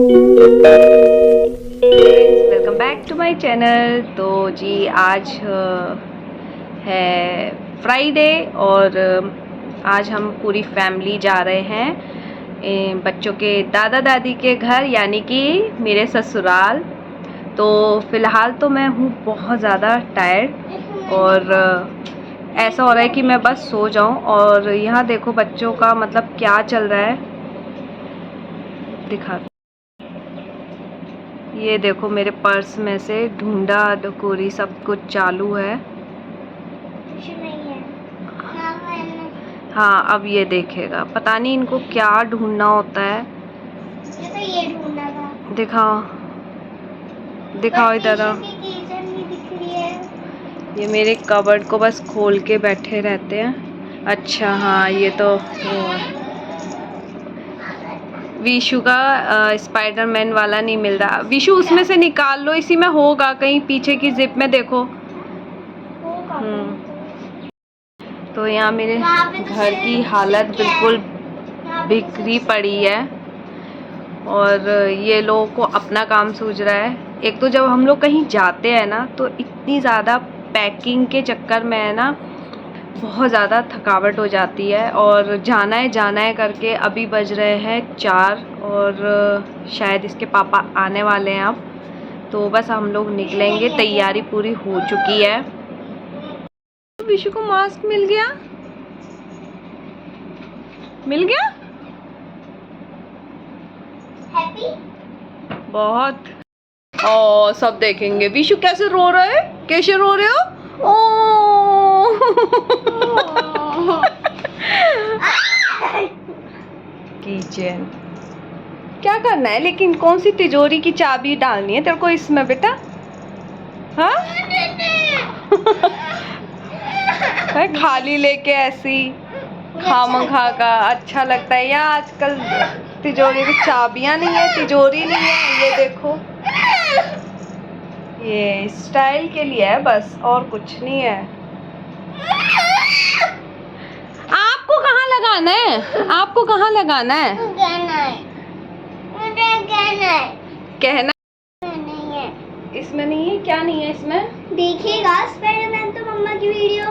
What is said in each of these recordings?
Welcome back to my channel. तो जी आज है फ्राइडे और आज हम पूरी फैमिली जा रहे हैं बच्चों के दादा दादी के घर, यानी कि मेरे ससुराल। तो फ़िलहाल तो मैं हूँ बहुत ज़्यादा टायर्ड और ऐसा हो रहा है कि मैं बस सो जाऊं। और यहाँ देखो बच्चों का मतलब क्या चल रहा है, दिखा। ये देखो मेरे पर्स में से ढूंढा ढकोरी सब कुछ चालू है। हाँ, अब ये देखेगा, पता नहीं इनको क्या ढूंढना होता है। ये ढूंढना था। दिखाओ दिखाओ इधर आओ। ये मेरे कबर्ड को बस खोल के बैठे रहते हैं। अच्छा हाँ, ये तो वो है। विशु का स्पाइडरमैन वाला नहीं मिल रहा। विशु उसमें से निकाल लो, इसी में होगा कहीं पीछे की जिप में, देखो। तो यहाँ मेरे घर की हालत बिल्कुल बिखरी पड़ी है और ये लोगों को अपना काम सूझ रहा है। एक तो जब हम लोग कहीं जाते हैं ना, तो इतनी ज़्यादा पैकिंग के चक्कर में है ना, बहुत ज़्यादा थकावट हो जाती है। और जाना है करके अभी बज रहे हैं 4 और शायद इसके पापा आने वाले हैं अब। तो बस हम लोग निकलेंगे, तैयारी पूरी हो चुकी है। विशु को मास्क मिल गया। हैप्पी बहुत। ओ सब देखेंगे। विशु कैसे रो रहा है, कैसे रो रहे हो? ओ किचन क्या करना है, लेकिन कौन सी तिजोरी की चाबी डालनी है तेरे को इसमें बेटा? हाँ खाली लेके ऐसी खामखा का अच्छा लगता है। या आजकल तिजोरी की चाबियां नहीं है, तिजोरी नहीं है। ये देखो, ये स्टाइल के लिए है बस, और कुछ नहीं है। आपको कहाँ लगाना है, आपको कहाँ लगाना है? कहना नहीं है। इसमें नहीं है। क्या नहीं है इसमें? देखिएगा स्पाइडरमैन तो मम्मा की वीडियो।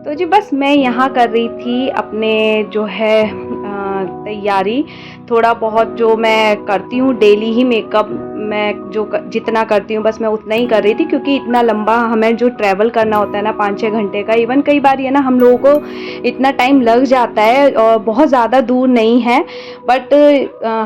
तो जी बस मैं यहाँ कर रही थी अपने जो है तैयारी। थोड़ा बहुत जो मैं करती हूँ डेली ही मेकअप, मैं जो जितना करती हूँ बस मैं उतना ही कर रही थी, क्योंकि इतना लंबा हमें जो ट्रैवल करना होता है ना 5-6 घंटे का, इवन कई बार ये ना हम लोगों को इतना टाइम लग जाता है। और बहुत ज़्यादा दूर नहीं है, बट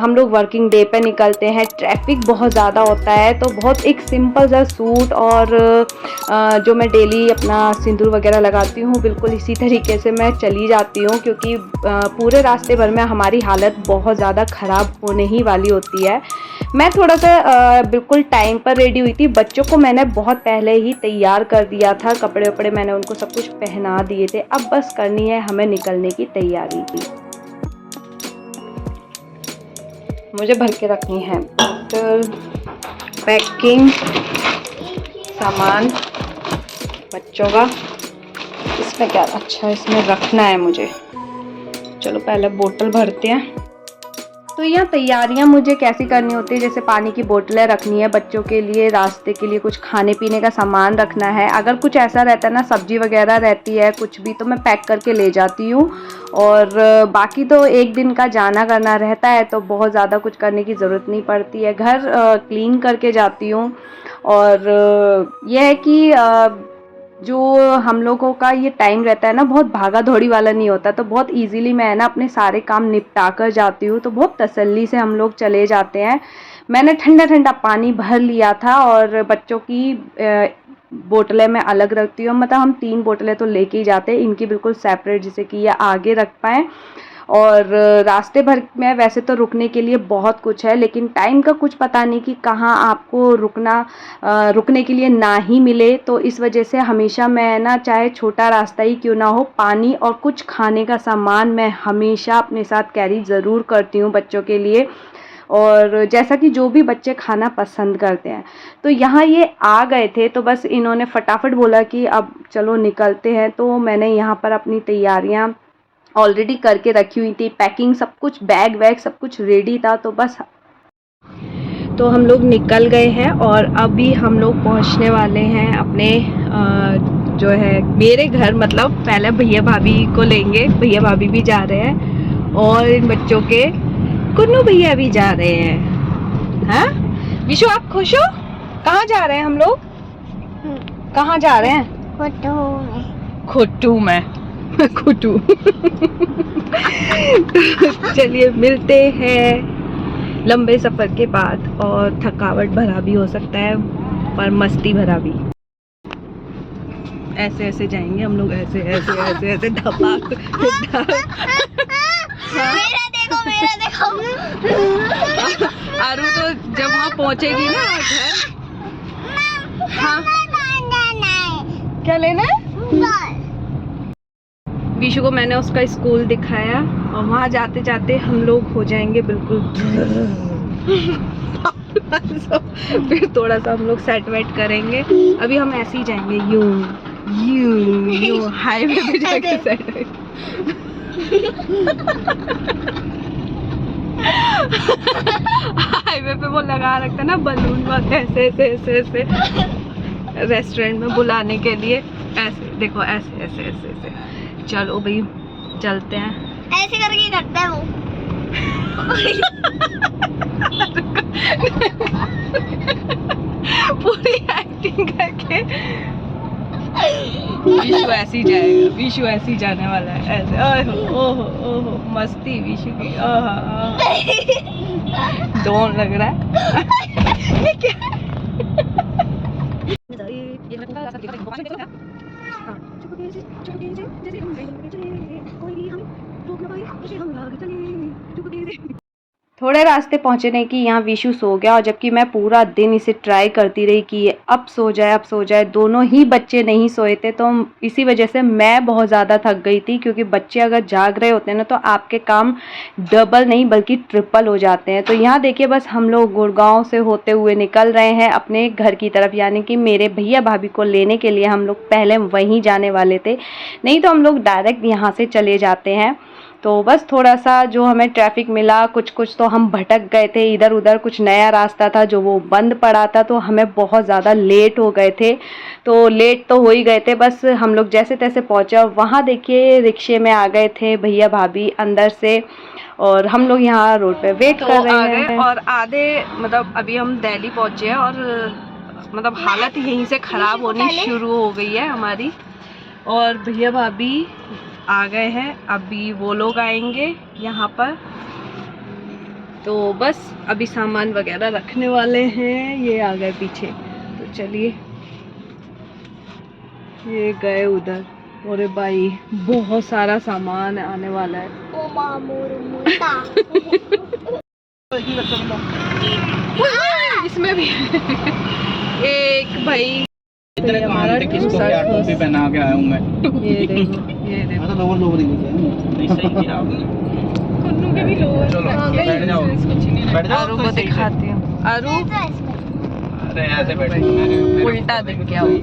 हम लोग वर्किंग डे पे निकलते हैं, ट्रैफिक बहुत ज़्यादा होता है। तो बहुत एक सिंपल सा सूट और जो मैं डेली अपना सिंदूर वगैरह लगाती हूँ, बिल्कुल इसी तरीके से मैं चली जाती हूँ, क्योंकि पूरे रास्ते भर में हमारी हालत बहुत ज़्यादा ख़राब होने ही वाली होती है। मैं थोड़ा सा बिल्कुल टाइम पर रेडी हुई थी। बच्चों को मैंने बहुत पहले ही तैयार कर दिया था, कपड़े वपड़े मैंने उनको सब कुछ पहना दिए थे। अब बस करनी है हमें निकलने की तैयारी की। मुझे भर के रखनी है पैकिंग सामान बच्चों का। इसमें क्या अच्छा इसमें रखना है मुझे। चलो पहले बोतल भरते हैं। तो यहाँ तैयारियाँ मुझे कैसी करनी होती है, जैसे पानी की बोतलें रखनी है बच्चों के लिए, रास्ते के लिए कुछ खाने पीने का सामान रखना है। अगर कुछ ऐसा रहता है ना, सब्जी वगैरह रहती है कुछ भी, तो मैं पैक करके ले जाती हूँ। और बाकी तो एक दिन का जाना करना रहता है तो बहुत ज़्यादा कुछ करने की ज़रूरत नहीं पड़ती है। घर क्लीन करके जाती हूँ। और यह है कि जो हम लोगों का ये टाइम रहता है ना, बहुत भागा दौड़ी वाला नहीं होता, तो बहुत इजीली मैं ना अपने सारे काम निपटा कर जाती हूँ। तो बहुत तसल्ली से हम लोग चले जाते हैं। मैंने ठंडा ठंडा पानी भर लिया था और बच्चों की बोतलें मैं अलग रखती हूँ। मतलब हम 3 बोतलें तो लेके ही जाते हैं, इनकी बिल्कुल सेपरेट, जिससे कि ये आगे रख पाएँ। और रास्ते भर में वैसे तो रुकने के लिए बहुत कुछ है, लेकिन टाइम का कुछ पता नहीं कि कहाँ आपको रुकने के लिए ना ही मिले। तो इस वजह से हमेशा मैं ना, चाहे छोटा रास्ता ही क्यों ना हो, पानी और कुछ खाने का सामान मैं हमेशा अपने साथ कैरी ज़रूर करती हूँ बच्चों के लिए। और जैसा कि जो भी बच्चे खाना पसंद करते हैं। तो यहाँ ये आ गए थे तो बस इन्होंने फटाफट बोला कि अब चलो निकलते हैं। तो मैंने यहाँ पर अपनी तैयारियाँ ऑलरेडी करके रखी हुई थी, पैकिंग सब कुछ, बैग वैग सब कुछ रेडी था। तो बस तो हम लोग निकल गए हैं और अभी हम लोग पहुंचने वाले हैं अपने जो है मेरे घर। मतलब पहले भैया भाभी को लेंगे, भैया भाभी भी जा रहे हैं और इन बच्चों के कुन्नू भैया भी जा रहे हैं। हाँ विशु, आप खुश हो? कहाँ जा रहे हैं हम लोग? कहाँ जा रहे हैं? खुट्टू में खुटू। चलिए मिलते हैं लंबे सफर के बाद, और थकावट भरा भी हो सकता है पर मस्ती भरा भी। ऐसे ऐसे जाएंगे हम लोग, ऐसे ऐसे ऐसे ऐसे धपाक। मेरा देखो आरू तो जब वहाँ पहुँचेगी ना घर। हाँ क्या लेना है? विशु को मैंने उसका स्कूल दिखाया और वहाँ जाते जाते हम लोग हो जाएंगे बिल्कुल। फिर थोड़ा सा हम लोग सेट वेट करेंगे। अभी हम ऐसे ही जाएंगे, यूं हाईवे पे जाके सेट वेट। हाईवे पे वो लगा रखता है ना बलून वगैरह, ऐसे ऐसे ऐसे ऐसे रेस्टोरेंट में बुलाने के लिए। ऐसे देखो, ऐसे ऐसे ऐसे ऐसे। चलो भाई चलते हैं। ऐसे करके करता है वो। पूरी एक्टिंग करके विशु ऐसे ही जाएगा, विशु ऐसे ही जाने वाला है, ऐसे। ओहो ओहो मस्ती विशु की। डोन लग रहा है। ये क्या? थोड़े रास्ते पहुंचने की यहाँ विशु सो गया, और जबकि मैं पूरा दिन इसे ट्राई करती रही कि ये अब सो जाए अब सो जाए। दोनों ही बच्चे नहीं सोए थे, तो इसी वजह से मैं बहुत ज़्यादा थक गई थी। क्योंकि बच्चे अगर जाग रहे होते हैं ना, तो आपके काम डबल नहीं बल्कि ट्रिपल हो जाते हैं। तो यहाँ देखिए, बस हम लोग गुड़गांव से होते हुए निकल रहे हैं अपने घर की तरफ, यानी कि मेरे भैया भाभी को लेने के लिए हम लोग पहले वहीं जाने वाले थे, नहीं तो हम लोग डायरेक्ट यहाँ से चले जाते हैं। तो बस थोड़ा सा जो हमें ट्रैफिक मिला, कुछ तो हम भटक गए थे इधर उधर, कुछ नया रास्ता था जो वो बंद पड़ा था, तो हमें बहुत ज़्यादा लेट हो गए थे। तो लेट तो हो ही गए थे, बस हम लोग जैसे तैसे पहुँचे। वहाँ देखिए रिक्शे में आ गए थे भैया भाभी अंदर से, और हम लोग यहाँ रोड पे वेट कर रहे हैं। और आधे मतलब अभी हम दिल्ली पहुँचे हैं, और मतलब हालत यहीं से ख़राब होनी शुरू हो गई है हमारी। और भैया भाभी आ गए हैं, अभी वो लोग आएंगे यहाँ पर। तो बस अभी सामान वगैरह रखने वाले हैं, ये आ गए पीछे। तो चलिए, ये गए उधर। अरे भाई बहुत सारा सामान आने वाला है। ओ मामूता। इसमें भी एक भाई हमारा किसको क्या टोपी पहना के आया हूँ मैं। ये देखो तो लोवर लोवर नहीं सही किया आपने। कुन्नू के भी लोवर। चलो बैठ जाओ, बैठ जाओ। आरू को दिखाती हूँ। आरू अरे ऐसे बैठो, उल्टा दिख गया वो।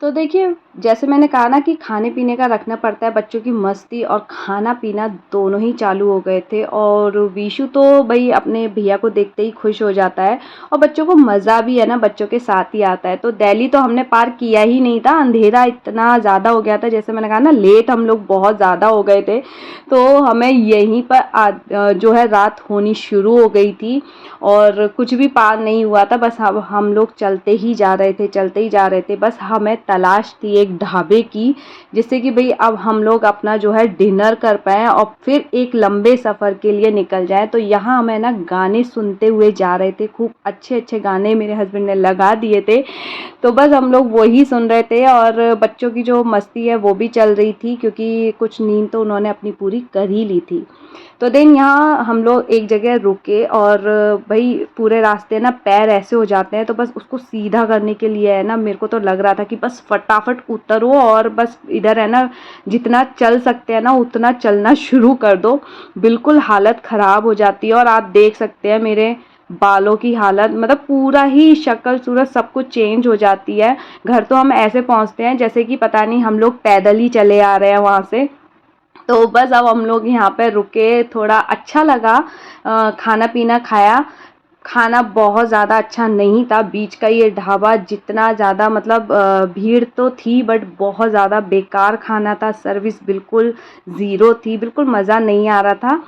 तो देखिए, जैसे मैंने कहा ना कि खाने पीने का रखना पड़ता है, बच्चों की मस्ती और खाना पीना दोनों ही चालू हो गए थे और विशु तो भई अपने भैया को देखते ही खुश हो जाता है और बच्चों को मज़ा भी है ना, बच्चों के साथ ही आता है। तो दिल्ली तो हमने पार किया ही नहीं था, अंधेरा इतना ज़्यादा हो गया था, जैसे मैंने कहा ना लेट हम लोग बहुत ज़्यादा हो गए थे, तो हमें यहीं पर जो है रात होनी शुरू हो गई थी और कुछ भी पार नहीं हुआ था। बस हम लोग चलते ही जा रहे थे, चलते ही जा रहे थे। बस हमें तलाश थी एक ढाबे की, जिससे कि भई अब हम लोग अपना जो है डिनर कर पाएँ और फिर एक लंबे सफ़र के लिए निकल जाएँ। तो यहाँ हमें ना गाने सुनते हुए जा रहे थे, खूब अच्छे-अच्छे गाने मेरे हस्बैंड ने लगा दिए थे। तो बस हम लोग वही सुन रहे थे और बच्चों की जो मस्ती है वो भी चल रही थी, क्योंकि कुछ नींद तो उन्होंने अपनी पूरी कर ही ली थी। तो देन यहाँ हम लोग एक जगह रुके और भाई पूरे रास्ते ना पैर ऐसे हो जाते हैं, तो बस उसको सीधा करने के लिए है ना, मेरे को तो लग रहा था कि बस फटाफट उतरो और बस इधर है ना जितना चल सकते हैं ना उतना चलना शुरू कर दो। बिल्कुल हालत ख़राब हो जाती है और आप देख सकते हैं मेरे बालों की हालत, मतलब पूरा ही शक्ल सूरत सब कुछ चेंज हो जाती है। घर तो हम ऐसे पहुँचते हैं जैसे कि पता नहीं हम लोग पैदल ही चले आ रहे हैं वहाँ से। तो बस अब हम लोग यहाँ पे रुके, थोड़ा अच्छा लगा, खाना पीना खाया। खाना बहुत ज़्यादा अच्छा नहीं था, बीच का ये ढाबा जितना ज़्यादा मतलब भीड़ तो थी बट बहुत ज़्यादा बेकार खाना था, सर्विस बिल्कुल ज़ीरो थी, बिल्कुल मज़ा नहीं आ रहा था।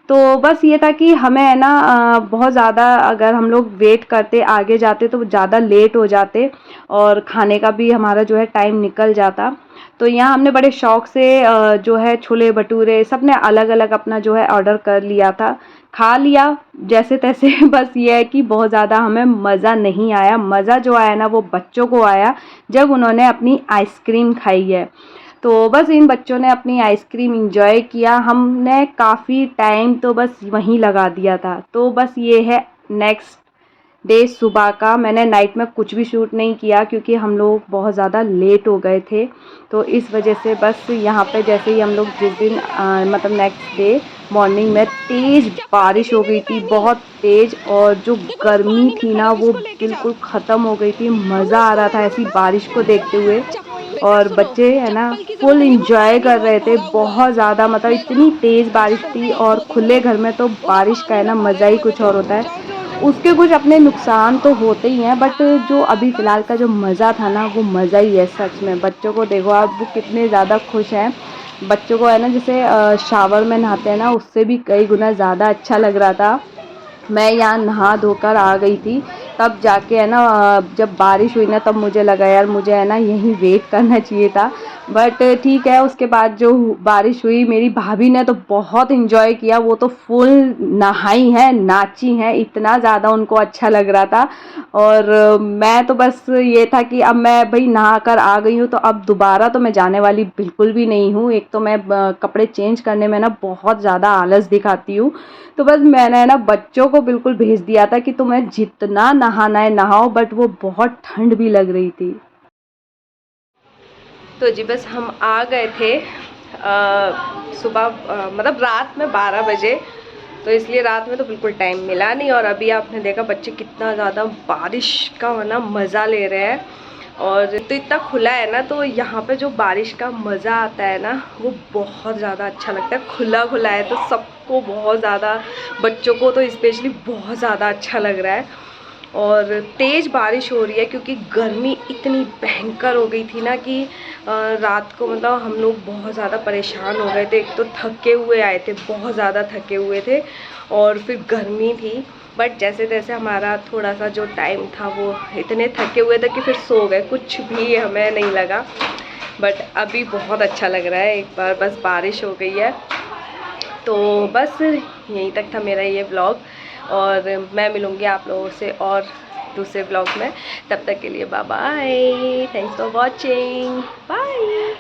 तो बस ये था कि हमें है ना बहुत ज़्यादा अगर हम लोग वेट करते आगे जाते तो ज़्यादा लेट हो जाते और खाने का भी हमारा जो है टाइम निकल जाता। तो यहाँ हमने बड़े शौक से जो है छोले भटूरे सब ने अलग अलग अपना जो है ऑर्डर कर लिया था, खा लिया जैसे तैसे। बस ये है कि बहुत ज़्यादा हमें मज़ा नहीं आया। मज़ा जो आया ना वो बच्चों को आया जब उन्होंने अपनी आइसक्रीम खाई है। तो बस इन बच्चों ने अपनी आइसक्रीम एंजॉय किया, हमने काफ़ी टाइम तो बस वहीं लगा दिया था। तो बस ये है नेक्स्ट डे सुबह का। मैंने नाइट में कुछ भी शूट नहीं किया क्योंकि हम लोग बहुत ज़्यादा लेट हो गए थे, तो इस वजह से बस यहाँ पे जैसे ही हम लोग जिस दिन मतलब नेक्स्ट डे मॉर्निंग में तेज़ बारिश हो गई थी, बहुत तेज़, और जो गर्मी थी ना वो बिल्कुल ख़त्म हो गई थी। मज़ा आ रहा था ऐसी बारिश को देखते हुए और बच्चे है ना फुल इंजॉय कर रहे थे बहुत ज़्यादा, मतलब इतनी तेज़ बारिश थी और खुले घर में तो बारिश का है ना मज़ा ही कुछ और होता है। उसके कुछ अपने नुकसान तो होते ही हैं बट जो अभी फ़िलहाल का जो मज़ा था ना वो मज़ा ही है सच में। बच्चों को देखो आप, वो कितने ज़्यादा खुश हैं। बच्चों को है ना जैसे शावर में नहाते हैं ना उससे भी कई गुना ज़्यादा अच्छा लग रहा था। मैं यहाँ नहा धोकर आ गई थी, तब जाके है ना जब बारिश हुई ना तब मुझे लगा यार मुझे है ना यहीं वेट करना चाहिए था। बट ठीक है, उसके बाद जो बारिश हुई मेरी भाभी ने तो बहुत इन्जॉय किया, वो तो फुल नहाई हैं, नाची हैं, इतना ज़्यादा उनको अच्छा लग रहा था। और मैं तो बस ये था कि अब मैं भाई नहा कर आ गई हूँ तो अब दोबारा तो मैं जाने वाली बिल्कुल भी नहीं हूँ। एक तो मैं कपड़े चेंज करने में ना बहुत ज़्यादा आलस दिखाती हूँ, तो बस मैंने ना बच्चों को बिल्कुल भेज दिया था कि तुम्हें जितना नहाना है नहाओ, बट वो बहुत ठंड भी लग रही थी। तो जी बस हम आ गए थे सुबह मतलब रात में 12 बजे, तो इसलिए रात में तो बिल्कुल टाइम मिला नहीं। और अभी आपने देखा बच्चे कितना ज़्यादा बारिश का ना मज़ा ले रहे हैं और तो इतना खुला है ना, तो यहाँ पे जो बारिश का मज़ा आता है ना वो बहुत ज़्यादा अच्छा लगता है। खुला खुला है तो सबको बहुत ज़्यादा, बच्चों को तो स्पेशली बहुत ज़्यादा अच्छा लग रहा है। और तेज़ बारिश हो रही है क्योंकि गर्मी इतनी भयंकर हो गई थी ना कि रात को मतलब हम लोग बहुत ज़्यादा परेशान हो गए थे। एक तो थके हुए आए थे, बहुत ज़्यादा थके हुए थे और फिर गर्मी थी। बट जैसे तैसे हमारा थोड़ा सा जो टाइम था वो इतने थके हुए थे कि फिर सो गए, कुछ भी हमें नहीं लगा। बट अभी बहुत अच्छा लग रहा है, एक बार बस बारिश हो गई है। तो बस यहीं तक था मेरा ये व्लॉग और मैं मिलूँगी आप लोगों से और दूसरे व्लॉग में। तब तक के लिए bye bye, thanks for watching, bye.